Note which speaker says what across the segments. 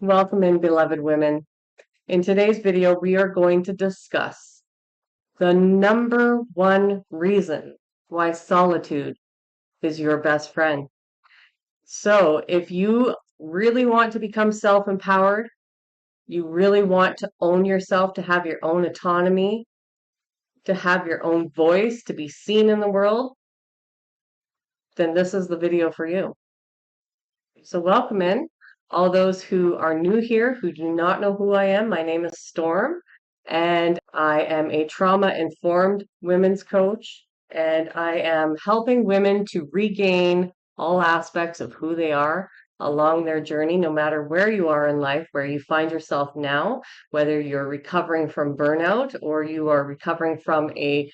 Speaker 1: Welcome in, beloved women. In today's video, we are going to discuss the number one reason why solitude is your best friend. So, if you really want to become self-empowered, you really want to own yourself, to have your own autonomy, to have your own voice, to be seen in the world, then this is the video for you. So welcome in. All those who are new here, who do not know who I am, my name is Storm, and I am a trauma-informed women's coach, and I am helping women to regain all aspects of who they are along their journey, no matter where you are in life, where you find yourself now, whether you're recovering from burnout or you are recovering from a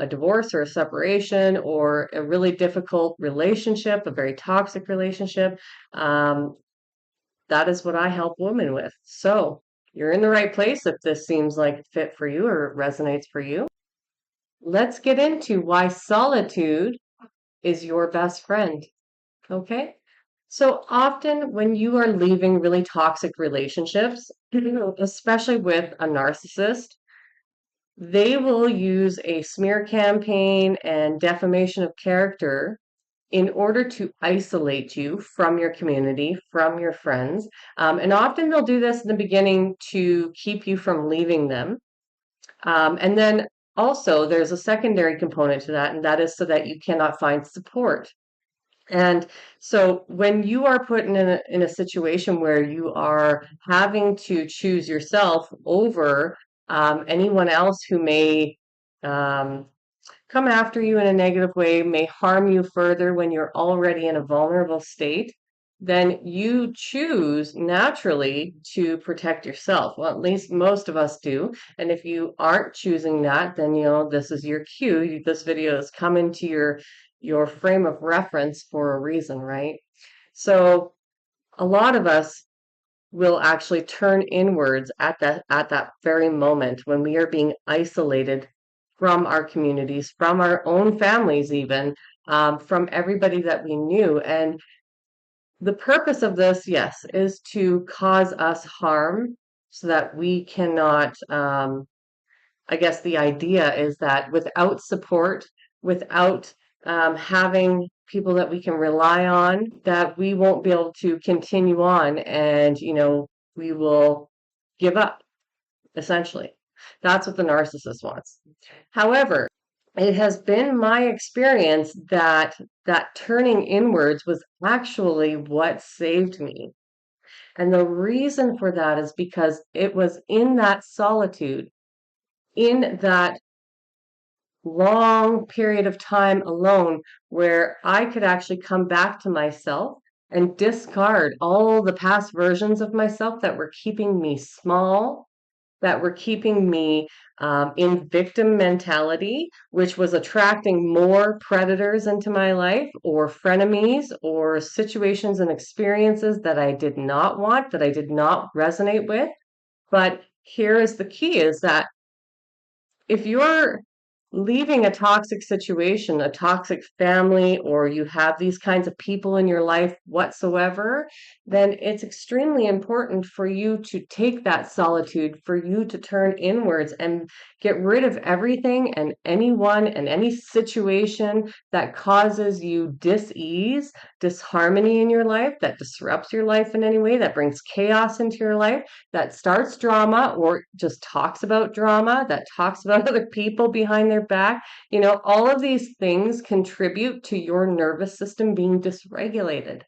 Speaker 1: divorce or a separation or a really difficult relationship, a very toxic relationship. Um, that is what I help women with. So you're in the right place if this seems like a fit for you or resonates for you. Let's get into why solitude is your best friend. Okay? So often when you are leaving really toxic relationships, especially with a narcissist, they will use a smear campaign and defamation of character in order to isolate you from your community, from your friends. And often they'll do this in the beginning to keep you from leaving them. And then also there's a secondary component to that, and that is so that you cannot find support. And so when you are put in a situation where you are having to choose yourself over anyone else who may um, come after you in a negative way, may harm you further when you're already in a vulnerable state, then you choose naturally to protect yourself. Well, at least most of us do. And if you aren't choosing that, then this is your cue. This video has come into your frame of reference for a reason, right? So a lot of us will actually turn inwards at that very moment when we are being isolated from our communities, from our own families, even from everybody that we knew. And the purpose of this, yes, is to cause us harm so that we cannot. I guess the idea is that without support, without having people that we can rely on, that we won't be able to continue on and, we will give up, essentially. That's what the narcissist wants. However, it has been my experience that that turning inwards was actually what saved me. And the reason for that is because it was in that solitude, in that long period of time alone where I could actually come back to myself and discard all the past versions of myself that were keeping me small, that were keeping me in victim mentality, which was attracting more predators into my life or frenemies or situations and experiences that I did not want, that I did not resonate with. But here is the key is that if you're leaving a toxic situation, a toxic family, or you have these kinds of people in your life whatsoever, then it's extremely important for you to take that solitude, for you to turn inwards and get rid of everything and anyone and any situation that causes you dis-ease, disharmony in your life, that disrupts your life in any way, that brings chaos into your life, that starts drama or just talks about drama, that talks about other people behind their back. All of these things contribute to your nervous system being dysregulated.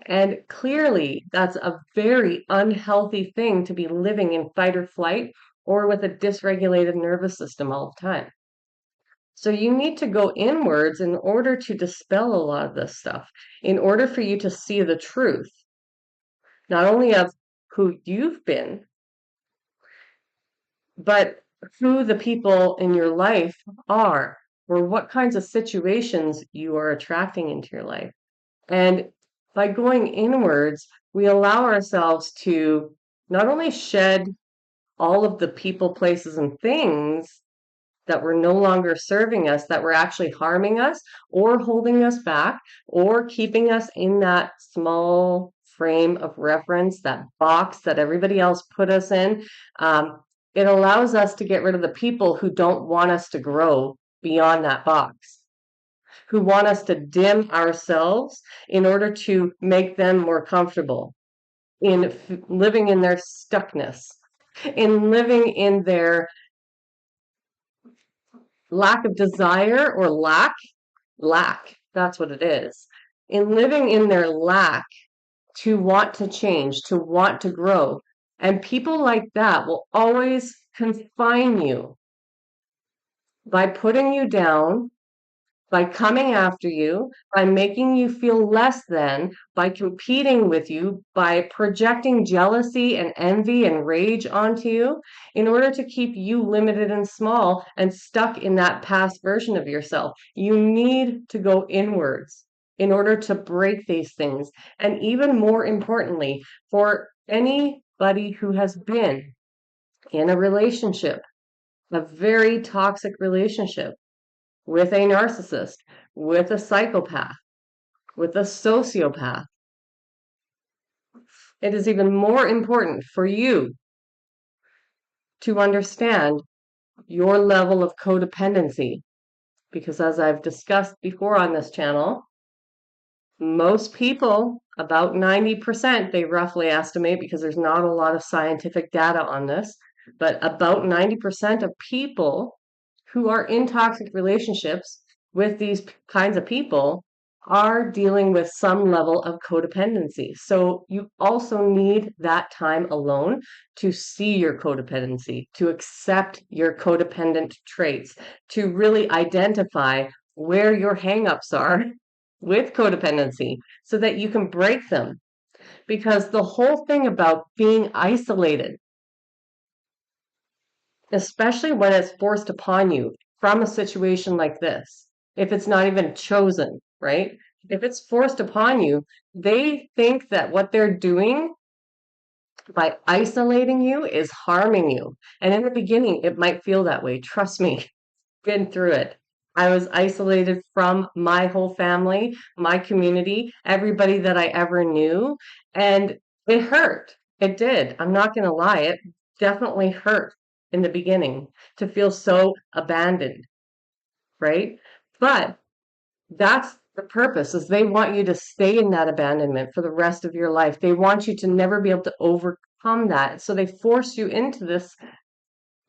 Speaker 1: And clearly, that's a very unhealthy thing to be living in fight or flight or with a dysregulated nervous system all the time. So you need to go inwards in order to dispel a lot of this stuff, in order for you to see the truth, not only of who you've been, but who the people in your life are, or what kinds of situations you are attracting into your life. And by going inwards, we allow ourselves to not only shed all of the people, places, and things that were no longer serving us, that were actually harming us or holding us back or keeping us in that small frame of reference, that box that everybody else put us in. It allows us to get rid of the people who don't want us to grow beyond that box, who want us to dim ourselves in order to make them more comfortable in living in their stuckness, in living in their lack of desire or lack. That's what it is. In living in their lack to want to change, to want to grow. And people like that will always confine you by putting you down, by coming after you, by making you feel less than, by competing with you, by projecting jealousy and envy and rage onto you in order to keep you limited and small and stuck in that past version of yourself. You need to go inwards in order to break these things. And even more importantly, for anybody who has been in a relationship, a very toxic relationship, with a narcissist, with a psychopath, with a sociopath, it is even more important for you to understand your level of codependency. Because as I've discussed before on this channel, most people, about 90%, they roughly estimate, because there's not a lot of scientific data on this, but about 90% of people who are in toxic relationships with these kinds of people are dealing with some level of codependency. So you also need that time alone to see your codependency, to accept your codependent traits, to really identify where your hangups are with codependency so that you can break them. Because the whole thing about being isolated, especially when it's forced upon you from a situation like this, if it's not even chosen, right? If it's forced upon you, they think that what they're doing by isolating you is harming you. And in the beginning, it might feel that way. Trust me, been through it. I was isolated from my whole family, my community, everybody that I ever knew, and it hurt. It did. I'm not going to lie. It definitely hurt in the beginning to feel so abandoned, right? But that's the purpose, is they want you to stay in that abandonment for the rest of your life. They want you to never be able to overcome that. So they force you into this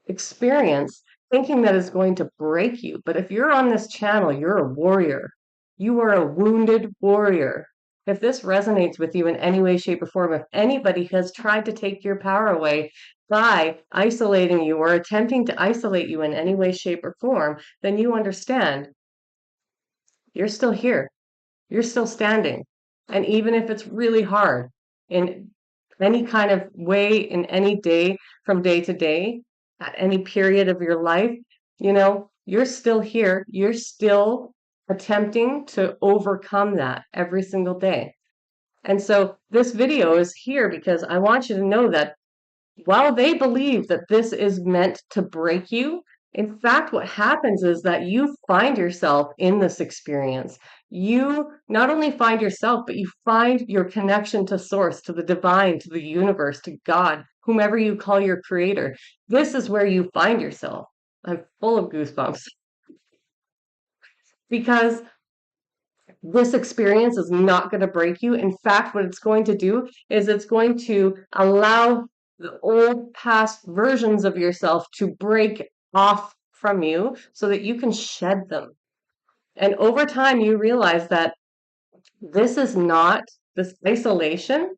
Speaker 1: experience thinking that is going to break you. But if you're on this channel, you're a warrior. You are a wounded warrior. If this resonates with you in any way, shape, or form, if anybody has tried to take your power away by isolating you or attempting to isolate you in any way, shape, or form, then you understand you're still here. You're still standing. And even if it's really hard in any kind of way, in any day, from day to day, at any period of your life, you're still here. You're still attempting to overcome that every single day. And so this video is here because I want you to know that while they believe that this is meant to break you, in fact, what happens is that you find yourself in this experience. You not only find yourself, but you find your connection to source, to the divine, to the universe, to God, whomever you call your creator. This is where you find yourself. I'm full of goosebumps because this experience is not going to break you. In fact, what it's going to do is it's going to allow the old past versions of yourself to break off from you so that you can shed them. And over time, you realize that this is not this isolation,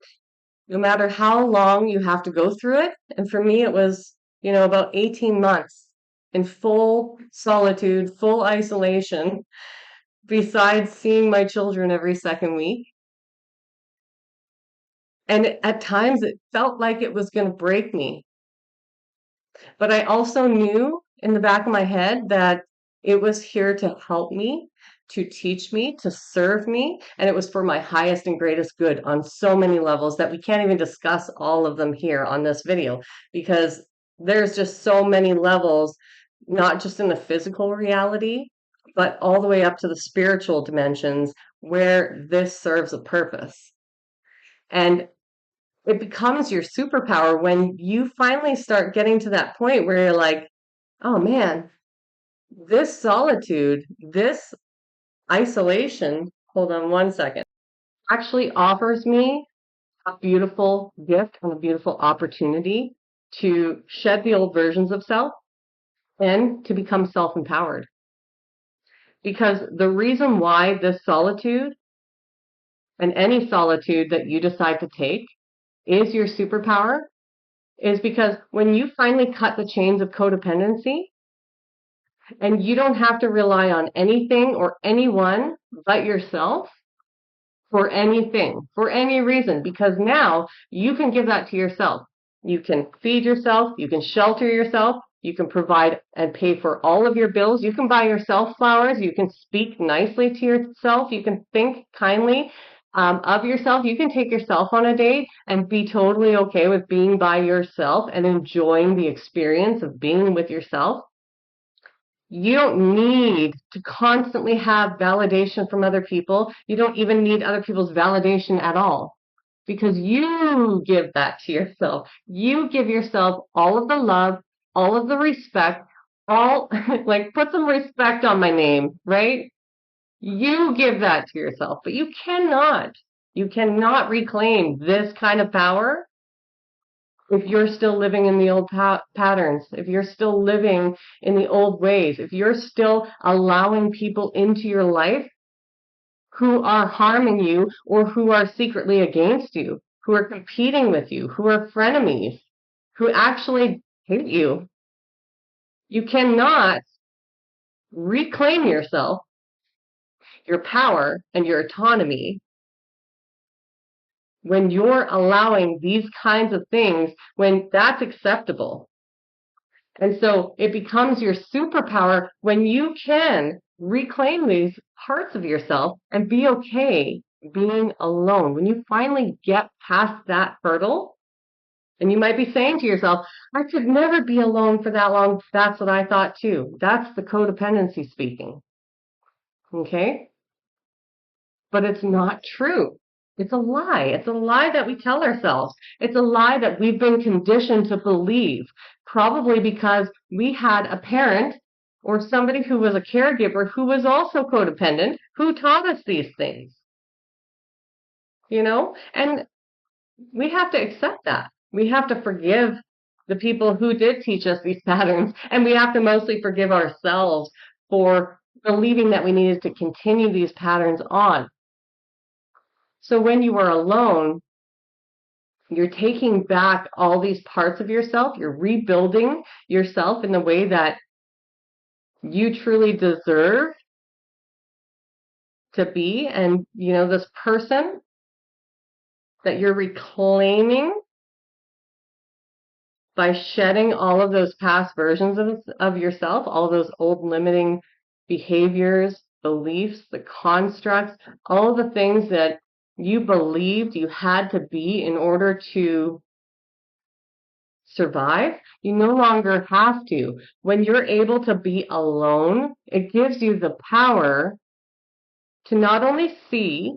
Speaker 1: no matter how long you have to go through it. And for me, it was, about 18 months in full solitude, full isolation, besides seeing my children every second week. And at times it felt like it was going to break me. But I also knew in the back of my head that it was here to help me, to teach me, to serve me. And it was for my highest and greatest good on so many levels that we can't even discuss all of them here on this video, because there's just so many levels, not just in the physical reality, but all the way up to the spiritual dimensions where this serves a purpose. And it becomes your superpower when you finally start getting to that point where you're like, oh man, this solitude, this isolation, hold on one second, actually offers me a beautiful gift and a beautiful opportunity to shed the old versions of self and to become self-empowered. Because the reason why this solitude and any solitude that you decide to take is your superpower is because when you finally cut the chains of codependency and you don't have to rely on anything or anyone but yourself for anything, for any reason, because now you can give that to yourself. You can feed yourself, you can shelter yourself, you can provide and pay for all of your bills, you can buy yourself flowers, you can speak nicely to yourself, you can think kindly of yourself, you can take yourself on a date and be totally okay with being by yourself and enjoying the experience of being with yourself. You don't need to constantly have validation from other people. You don't even need other people's validation at all because you give that to yourself. You give yourself all of the love, all of the respect, all like put some respect on my name, right? You give that to yourself, but you cannot reclaim this kind of power if you're still living in the old patterns, if you're still living in the old ways, if you're still allowing people into your life who are harming you or who are secretly against you, who are competing with you, who are frenemies, who actually hate you, you cannot reclaim yourself, your power, and your autonomy when you're allowing these kinds of things when that's acceptable. And so it becomes your superpower when you can reclaim these parts of yourself and be okay being alone. When you finally get past that hurdle, and you might be saying to yourself, I could never be alone for that long. That's what I thought too. That's the codependency speaking. Okay? But it's not true. It's a lie. It's a lie that we tell ourselves. It's a lie that we've been conditioned to believe, probably because we had a parent or somebody who was a caregiver who was also codependent who taught us these things, you know? And we have to accept that. We have to forgive the people who did teach us these patterns, and we have to mostly forgive ourselves for believing that we needed to continue these patterns on. So when you are alone, you're taking back all these parts of yourself. You're rebuilding yourself in the way that you truly deserve to be. And, you know, this person that you're reclaiming by shedding all of those past versions of yourself, all of those old limiting behaviors, beliefs, the constructs, all of the things that you believed you had to be in order to survive, you no longer have to. When you're able to be alone, it gives you the power to not only see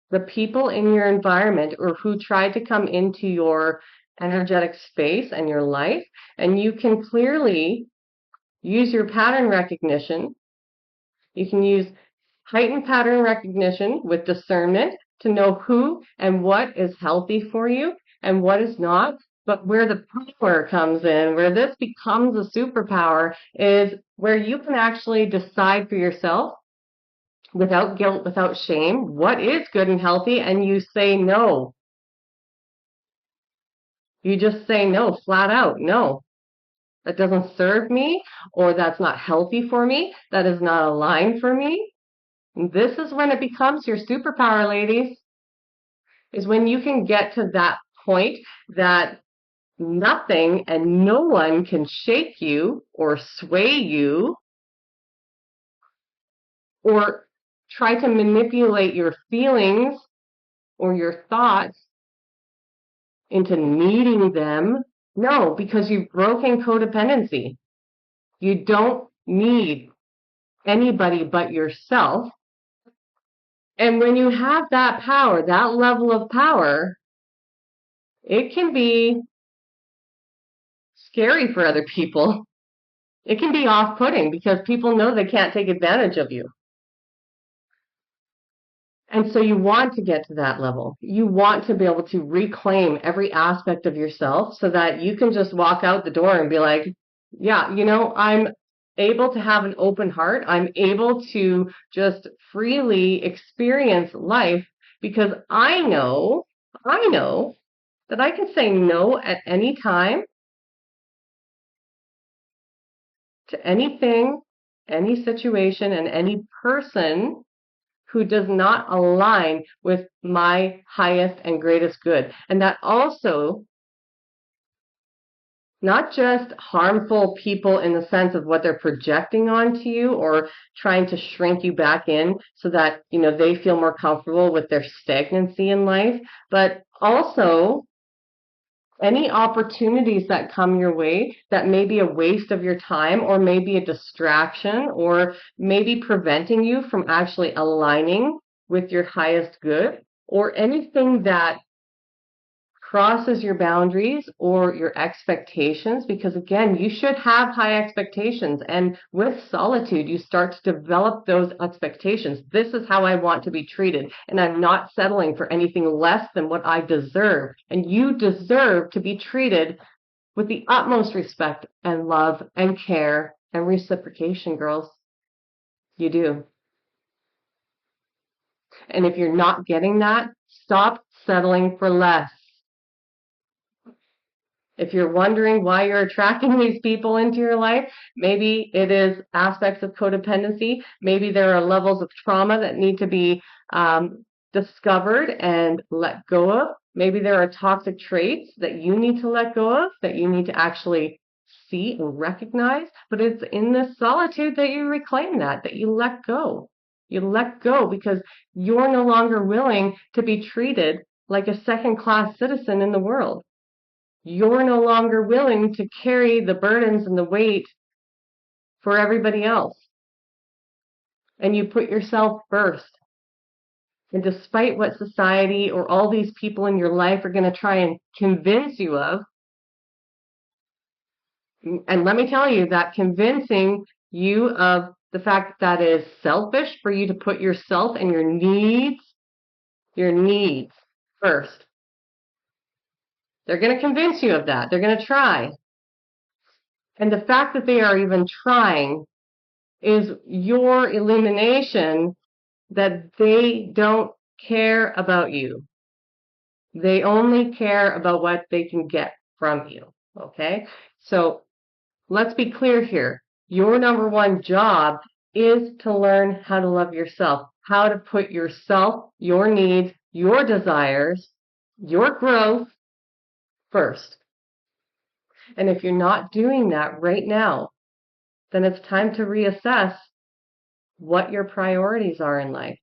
Speaker 1: the people in your environment or who try to come into your energetic space and your life, and you can clearly use your pattern recognition. You can use heightened pattern recognition with discernment to know who and what is healthy for you and what is not. But where the power comes in, where this becomes a superpower, is where you can actually decide for yourself without guilt, without shame, what is good and healthy, and you say no. You just say no, flat out, no. That doesn't serve me, or that's not healthy for me, that is not aligned for me. This is when it becomes your superpower, ladies, is when you can get to that point that nothing and no one can shake you or sway you or try to manipulate your feelings or your thoughts into needing them. No, because you've broken codependency. You don't need anybody but yourself. And when you have that power, that level of power, It can be scary for other people. It can be off-putting because people know they can't take advantage of you. And so you want to get to that level. You want to be able to reclaim every aspect of yourself so that you can just walk out the door and be like, yeah, I'm able to have an open heart. I'm able to just freely experience life because I know that I can say no at any time to anything, any situation, and any person who does not align with my highest and greatest good. And that also, not just harmful people in the sense of what they're projecting onto you or trying to shrink you back in so that, they feel more comfortable with their stagnancy in life, but also any opportunities that come your way that may be a waste of your time or maybe a distraction or maybe preventing you from actually aligning with your highest good, or anything that crosses your boundaries or your expectations, because again, you should have high expectations. And with solitude, you start to develop those expectations. This is how I want to be treated, and I'm not settling for anything less than what I deserve. And you deserve to be treated with the utmost respect and love and care and reciprocation, girls. You do. And if you're not getting that, stop settling for less. If you're wondering why you're attracting these people into your life, maybe it is aspects of codependency. Maybe there are levels of trauma that need to be discovered and let go of. Maybe there are toxic traits that you need to let go of, that you need to actually see and recognize. But it's in this solitude that you reclaim that you let go. You let go because you're no longer willing to be treated like a second-class citizen in the world. You're no longer willing to carry the burdens and the weight for everybody else. And you put yourself first. And despite what society or all these people in your life are going to try and convince you of, and let me tell you that convincing you of the fact that is selfish for you to put yourself and your needs first. They're going to convince you of that. They're going to try. And the fact that they are even trying is your illumination that they don't care about you. They only care about what they can get from you. Okay? So let's be clear here. Your number one job is to learn how to love yourself, how to put yourself, your needs, your desires, your growth first. And if you're not doing that right now, then it's time to reassess what your priorities are in life.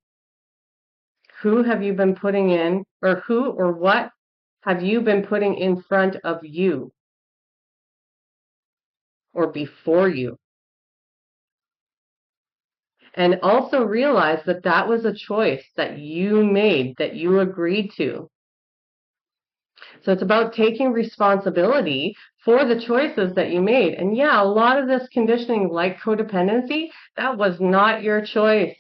Speaker 1: Who have you been putting in, or who or what have you been putting in front of you or before you? And also realize that that was a choice that you made, that you agreed to. So it's about taking responsibility for the choices that you made. And yeah, a lot of this conditioning, like codependency, that was not your choice.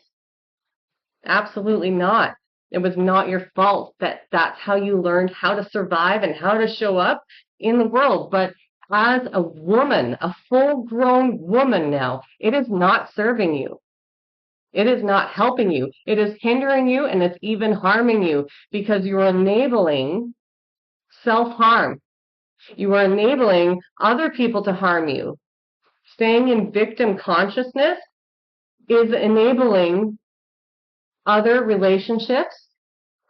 Speaker 1: Absolutely not. It was not your fault that that's how you learned how to survive and how to show up in the world. But as a woman, a full-grown woman now, it is not serving you. It is not helping you. It is hindering you, and it's even harming you because you're enabling self-harm. You are enabling other people to harm you. Staying in victim consciousness is enabling other relationships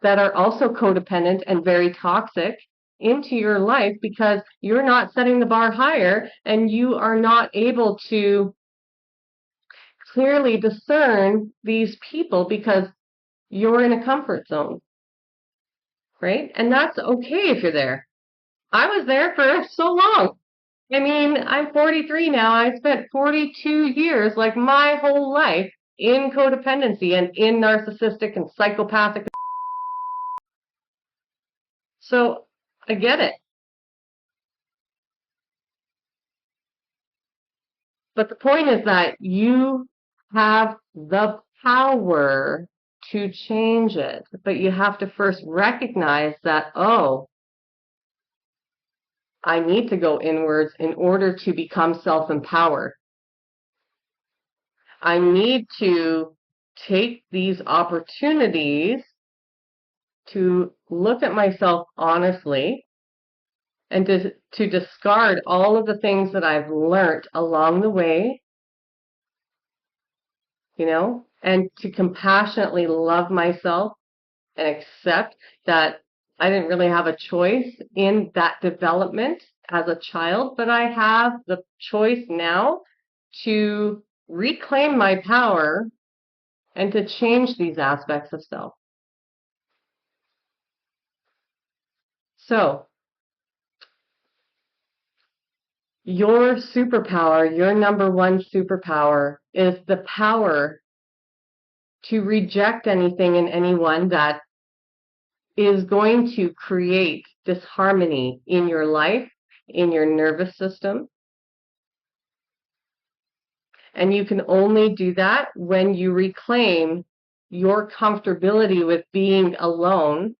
Speaker 1: that are also codependent and very toxic into your life because you're not setting the bar higher and you are not able to clearly discern these people because you're in a comfort zone, right? And that's okay if you're there. I was there for so long. I mean, I'm 43 now. I spent 42 years, like my whole life, in codependency and in narcissistic and psychopathic. So I get it. But the point is that you have the power to change it. But you have to first recognize that, oh, I need to go inwards in order to become self-empowered. I need to take these opportunities to look at myself honestly and to discard all of the things that I've learned along the way, and to compassionately love myself and accept that I didn't really have a choice in that development as a child, but I have the choice now to reclaim my power and to change these aspects of self. So, your superpower, your number one superpower, is the power to reject anything and anyone that is going to create disharmony in your life, in your nervous system. And you can only do that when you reclaim your comfortability with being alone,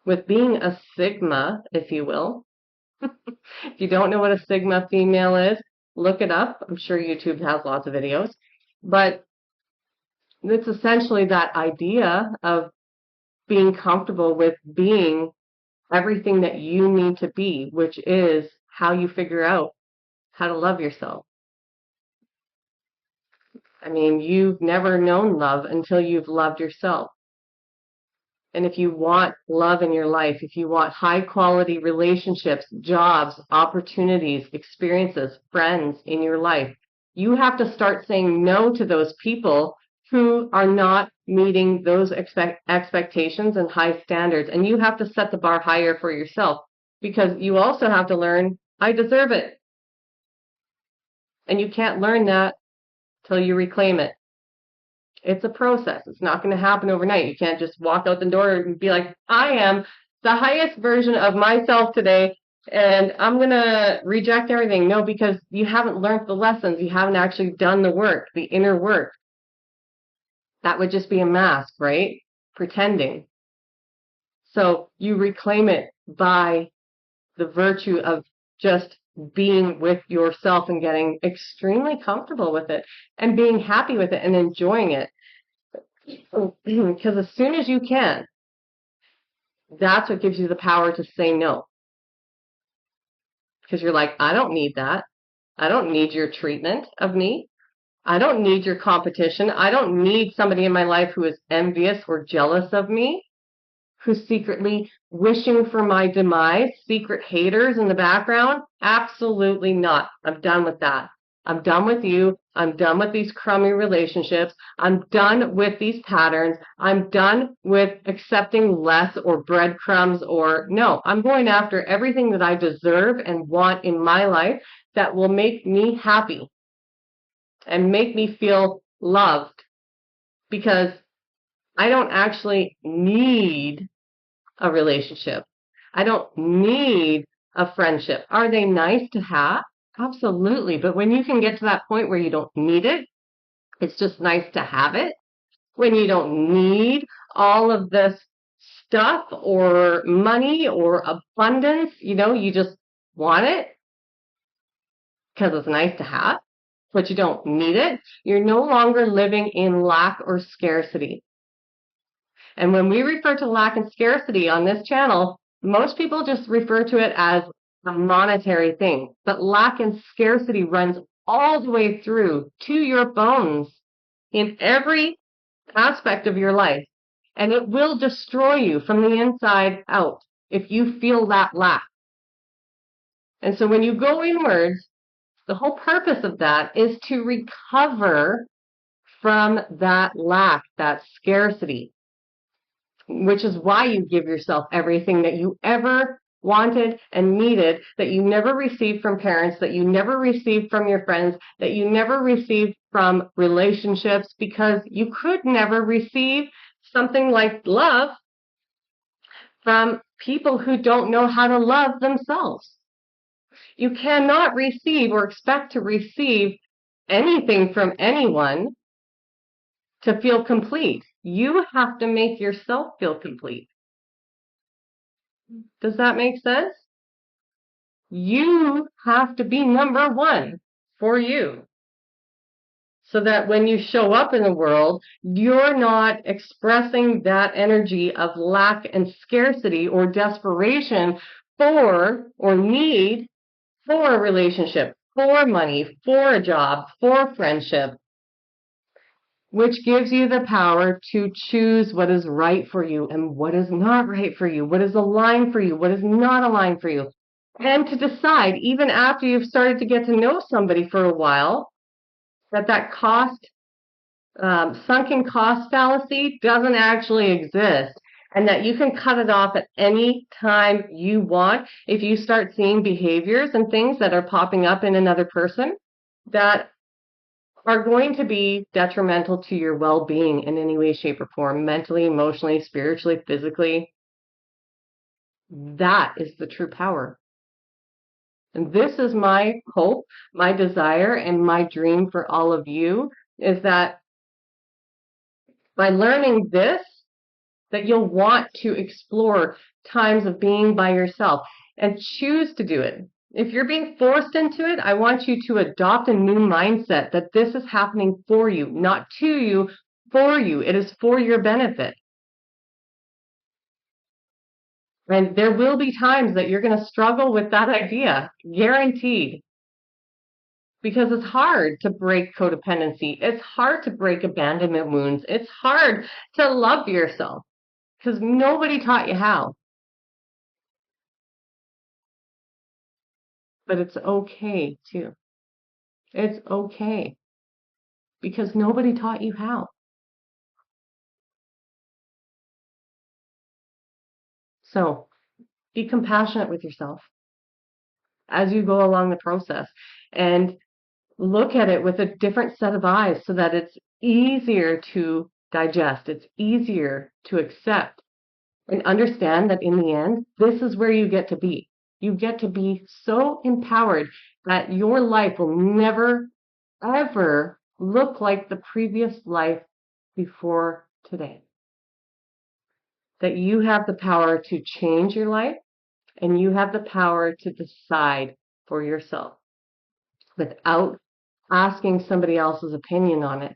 Speaker 1: with being a Sigma, if you will. If you don't know what a Sigma female is, look it up. I'm sure YouTube has lots of videos. But it's essentially that idea of being comfortable with being everything that you need to be, which is how you figure out how to love yourself. I mean, you've never known love until you've loved yourself. And if you want love in your life, if you want high quality relationships, jobs, opportunities, experiences, friends in your life, you have to start saying no to those people who are not meeting those expectations and high standards. And you have to set the bar higher for yourself, because you also have to learn, I deserve it. And you can't learn that till you reclaim it. It's a process. It's not going to happen overnight. You can't just walk out the door and be like, I am the highest version of myself today, and I'm going to reject everything. No, because you haven't learned the lessons. You haven't actually done the work, the inner work. That would just be a mask, right? Pretending. So you reclaim it by the virtue of just being with yourself and getting extremely comfortable with it and being happy with it and enjoying it. Because as soon as you can, that's what gives you the power to say no. Because you're like, I don't need that. I don't need your treatment of me. I don't need your competition. I don't need somebody in my life who is envious or jealous of me, who's secretly wishing for my demise, secret haters in the background. Absolutely not. I'm done with that. I'm done with you. I'm done with these crummy relationships. I'm done with these patterns. I'm done with accepting less or breadcrumbs or no. I'm going after everything that I deserve and want in my life that will make me happy and make me feel loved, because I don't actually need a relationship. I don't need a friendship. Are they nice to have? Absolutely. But when you can get to that point where you don't need it, it's just nice to have it. When you don't need all of this stuff or money or abundance, you just want it because it's nice to have, but you don't need it. You're no longer living in lack or scarcity. And when we refer to lack and scarcity on this channel, most people just refer to it as a monetary thing. But lack and scarcity runs all the way through to your bones in every aspect of your life. And it will destroy you from the inside out if you feel that lack. And so when you go inwards, the whole purpose of that is to recover from that lack, that scarcity, which is why you give yourself everything that you ever wanted and needed, that you never received from parents, that you never received from your friends, that you never received from relationships, because you could never receive something like love from people who don't know how to love themselves. You cannot receive or expect to receive anything from anyone to feel complete. You have to make yourself feel complete. Does that make sense? You have to be number one for you, so that when you show up in the world, you're not expressing that energy of lack and scarcity or desperation for or need for a relationship, for money, for a job, for friendship, which gives you the power to choose what is right for you and what is not right for you, what is aligned for you, what is not aligned for you. And to decide, even after you've started to get to know somebody for a while, that sunken cost fallacy doesn't actually exist, and that you can cut it off at any time you want if you start seeing behaviors and things that are popping up in another person that are going to be detrimental to your well-being in any way, shape, or form, mentally, emotionally, spiritually, physically. That is the true power. And this is my hope, my desire, and my dream for all of you, is that by learning this, that you'll want to explore times of being by yourself and choose to do it. If you're being forced into it, I want you to adopt a new mindset that this is happening for you, not to you, for you. It is for your benefit. And there will be times that you're going to struggle with that idea, guaranteed. Because it's hard to break codependency. It's hard to break abandonment wounds. It's hard to love yourself because nobody taught you how. But it's okay too. It's okay because nobody taught you how. So be compassionate with yourself as you go along the process and look at it with a different set of eyes so that it's easier to digest. It's easier to accept and understand that in the end, this is where you get to be. You get to be so empowered that your life will never, ever look like the previous life before today. That you have the power to change your life and you have the power to decide for yourself without asking somebody else's opinion on it,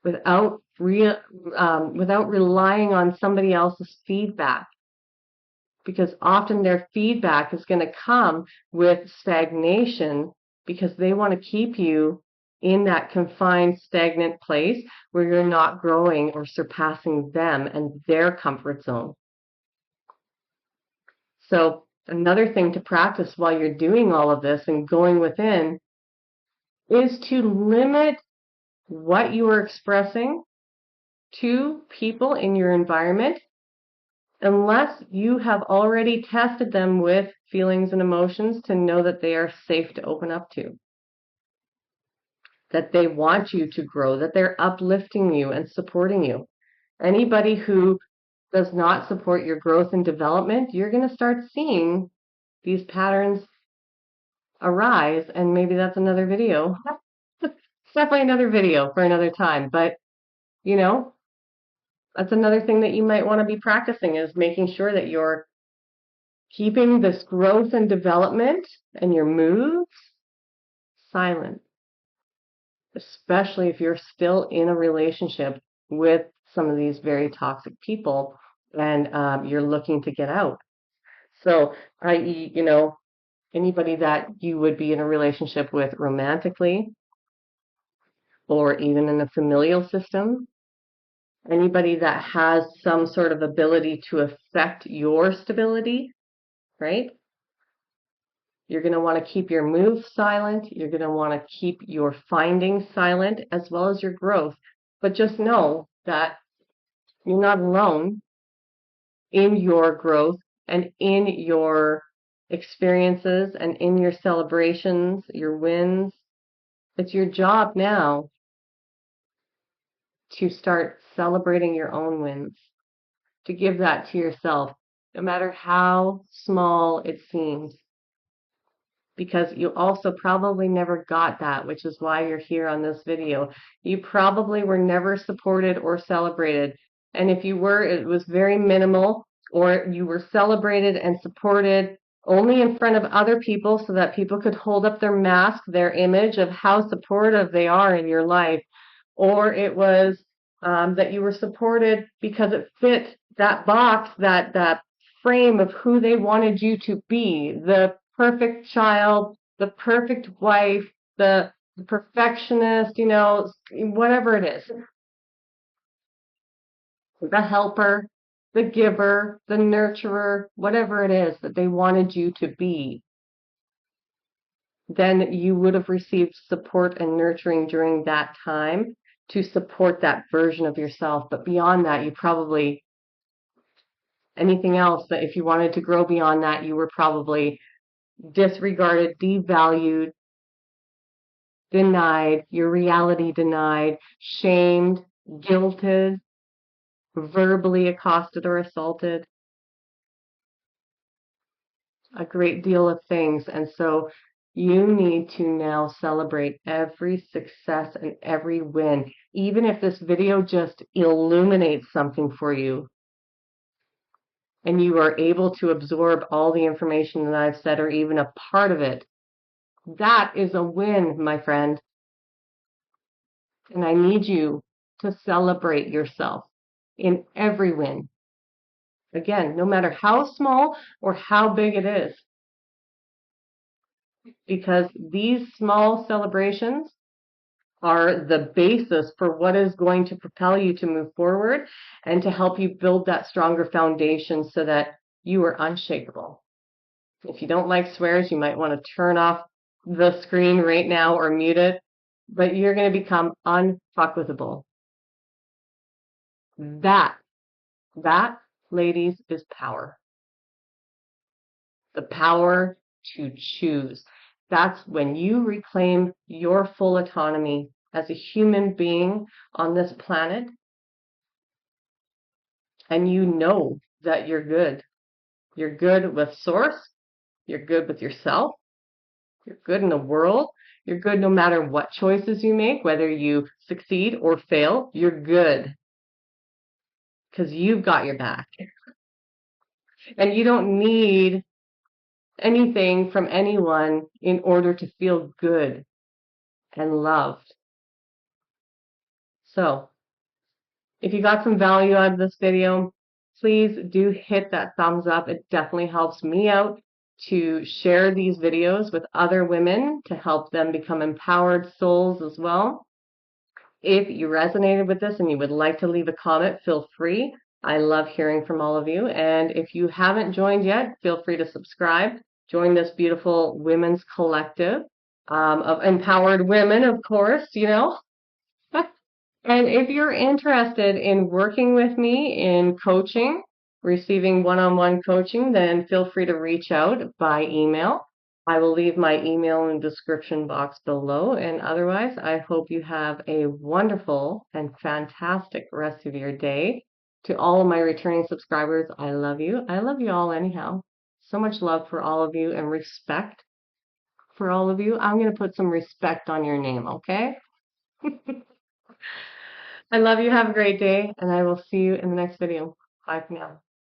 Speaker 1: without relying on somebody else's feedback, because often their feedback is going to come with stagnation because they want to keep you in that confined, stagnant place where you're not growing or surpassing them and their comfort zone. So another thing to practice while you're doing all of this and going within is to limit what you are expressing to people in your environment unless you have already tested them with feelings and emotions to know that they are safe to open up to, that they want you to grow, that they're uplifting you and supporting you. Anybody who does not support your growth and development, you're going to start seeing these patterns arise, and maybe that's another video. It's definitely another video for another time, but you know, that's another thing that you might want to be practicing, is making sure that you're keeping this growth and development and your moves silent, especially if you're still in a relationship with some of these very toxic people and you're looking to get out. So, i.e., anybody that you would be in a relationship with romantically or even in a familial system, anybody that has some sort of ability to affect your stability, right? You're going to want to keep your moves silent. You're going to want to keep your findings silent as well as your growth. But just know that you're not alone in your growth and in your experiences and in your celebrations, your wins. It's your job now to start celebrating your own wins, to give that to yourself. no matter how small it seems. Because you also probably never got that, which is why you're here on this video. You probably were never supported or celebrated. And if you were, it was very minimal, or you were celebrated and supported only in front of other people so that people could hold up their mask, their image of how supportive they are in your life. Or it was that you were supported because it fit that box, that frame of who they wanted you to be, the perfect child, the perfect wife, the perfectionist, whatever it is, the helper, the giver, the nurturer, whatever it is that they wanted you to be. Then you would have received support and nurturing during that time to support that version of yourself. But beyond that, you probably, anything else that if you wanted to grow beyond that, you were probably disregarded, devalued, denied, your reality denied, shamed, guilted, verbally accosted or assaulted, a great deal of things. And so you need to now celebrate every success and every win, even if this video just illuminates something for you and you are able to absorb all the information that I've said or even a part of it. That is a win, my friend. And I need you to celebrate yourself in every win. Again, no matter how small or how big it is. Because these small celebrations are the basis for what is going to propel you to move forward and to help you build that stronger foundation so that you are unshakable. If you don't like swears, you might want to turn off the screen right now or mute it, but you're going to become unfuckwithable. That, ladies, is power. The power to choose. That's when you reclaim your full autonomy as a human being on this planet, and you know that you're good. You're good with Source. You're good with yourself. You're good in the world. You're good no matter what choices you make, whether you succeed or fail. You're good because you've got your back. And you don't need anything from anyone in order to feel good and loved. So, if you got some value out of this video, please do hit that thumbs up. It definitely helps me out to share these videos with other women to help them become empowered souls as well. If you resonated with this and you would like to leave a comment, feel free. I love hearing from all of you. And if you haven't joined yet, feel free to subscribe. Join this beautiful women's collective of empowered women, of course, And if you're interested in working with me in coaching, receiving one-on-one coaching, then feel free to reach out by email. I will leave my email in the description box below. And otherwise, I hope you have a wonderful and fantastic rest of your day. To all of my returning subscribers, I love you. I love you all anyhow. So much love for all of you and respect for all of you. I'm going to put some respect on your name, okay? I love you. Have a great day, and I will see you in the next video. Bye for now.